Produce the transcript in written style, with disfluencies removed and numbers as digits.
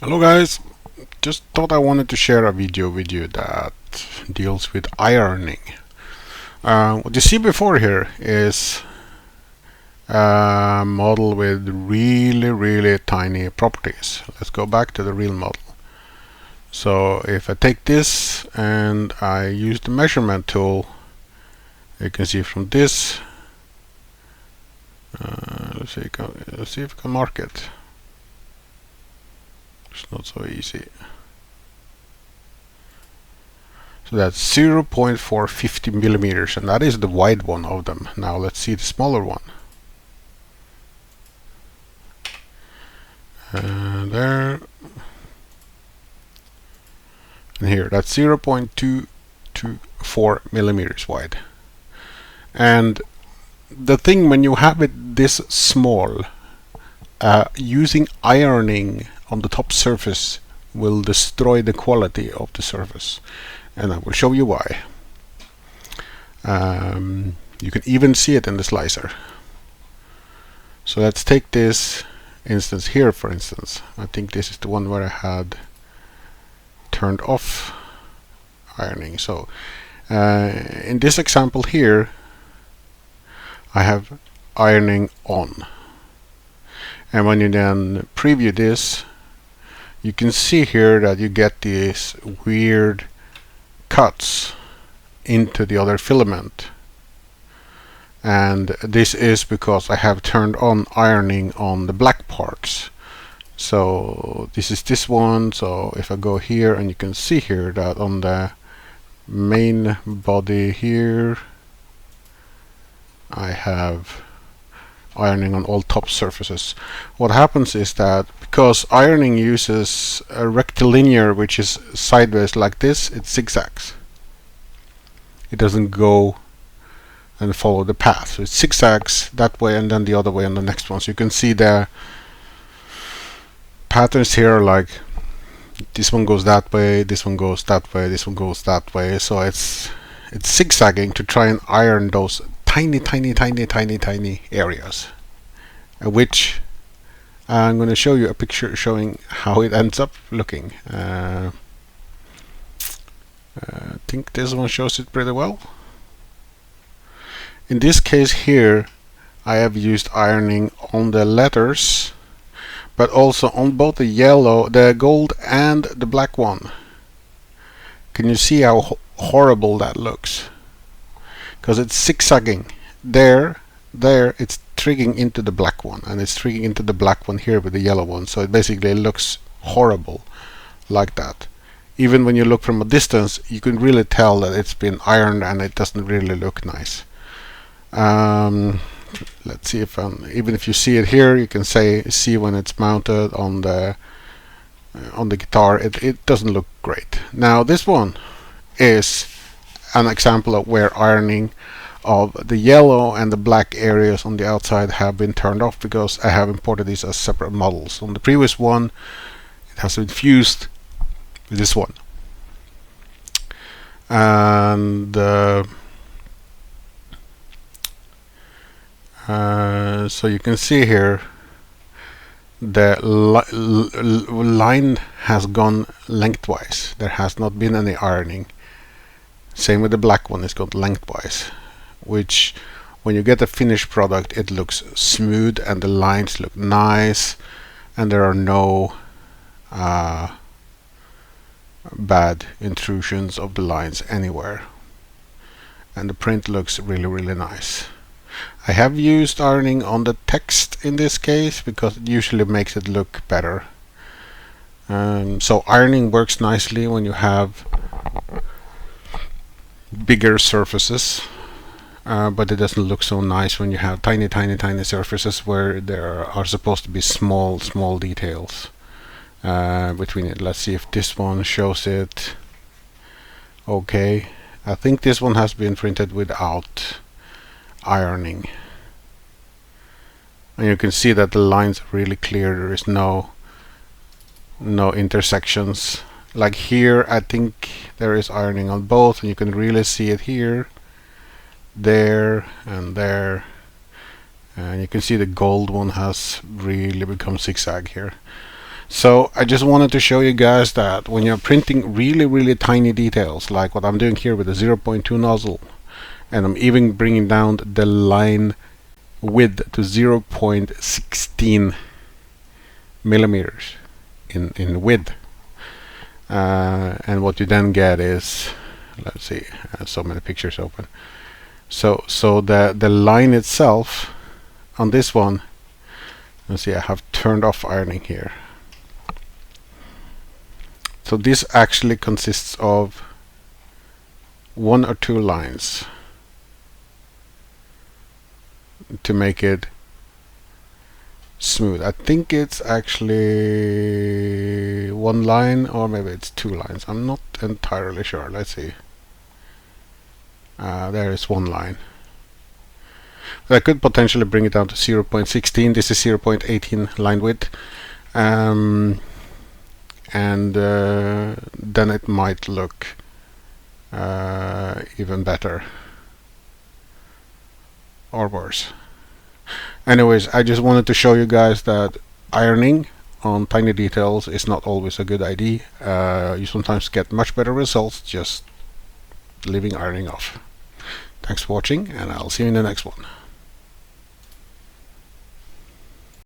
Hello guys, just thought I wanted to share a video with you that deals with ironing. What you see before here is a model with really tiny properties. Let's go back to the real model. So if I take this and I use the measurement tool, you can see from this, let's see if I can mark it. It's not so easy. So that's 0.450 millimeters, and that is the wide one of them. Now let's see the smaller one. There and here, that's 0.224 millimeters wide. And the thing, when you have it this small, using ironing on the top surface will destroy the quality of the surface, and I will show you why. You can even see it in the slicer. So let's take this instance here, for instance. I think this is the one where I had turned off ironing. So in this example here, I have ironing on, and when you then preview this, you can see here that you get these weird cuts into the other filament, and this is because I have turned on ironing on the black parts. So this is this one. So if I go here, and you can see here that on the main body here I have ironing on all top surfaces. What happens is that because ironing uses a rectilinear, which is sideways like this, it zigzags. It doesn't go and follow the path. So it zigzags that way and then the other way on the next one. So you can see the patterns here, like this one goes that way, this one goes that way, this one goes that way. So it's zigzagging to try and iron those tiny areas, which I'm going to show you a picture showing how it ends up looking. I think this one shows it pretty well. In this case here, I have used ironing on the letters, but also on both the yellow, the gold, and the black one. Can you see how horrible that looks? Because it's zigzagging. There, it's triggering into the black one, and it's triggering into the black one here with the yellow one. So it basically looks horrible like that. Even when you look from a distance, you can really tell that it's been ironed, and it doesn't really look nice. Let's see if even if you see it here, you can see when it's mounted on the guitar, it doesn't look great. Now this one is an example of where ironing of the yellow and the black areas on the outside have been turned off, because I have imported these as separate models. On the previous one, it has been fused with this one, and so you can see here the line has gone lengthwise. There has not been any ironing. Same with the black one, it's gone lengthwise, which when you get the finished product, it looks smooth and the lines look nice, and there are no bad intrusions of the lines anywhere, and the print looks really nice. I have used ironing on the text in this case because it usually makes it look better. So ironing works nicely when you have bigger surfaces, but it doesn't look so nice when you have tiny surfaces where there are supposed to be small details between it. Let's see if this one shows it. Okay, I think this one has been printed without ironing, and you can see that the lines are really clear. There is no intersections. Like here, I think there is ironing on both, and you can really see it here, there, and there, and you can see the gold one has really become zigzag here. So I just wanted to show you guys that when you're printing really tiny details, like what I'm doing here with the 0.2 nozzle, and I'm even bringing down the line width to 0.16 millimeters in width, and what you then get is, let's see, I have so many pictures open. So the line itself on this one, let's see, I have turned off ironing here. So this actually consists of 1 or 2 lines to make it smooth. I think it's actually 1 line, or maybe it's 2 lines. I'm not entirely sure. Let's see. There is 1 line. But I could potentially bring it down to 0.16. This is 0.18 line width. And then it might look even better or worse. Anyways, I just wanted to show you guys that ironing on tiny details is not always a good idea. You sometimes get much better results just leaving ironing off. Thanks for watching, and I'll see you in the next one.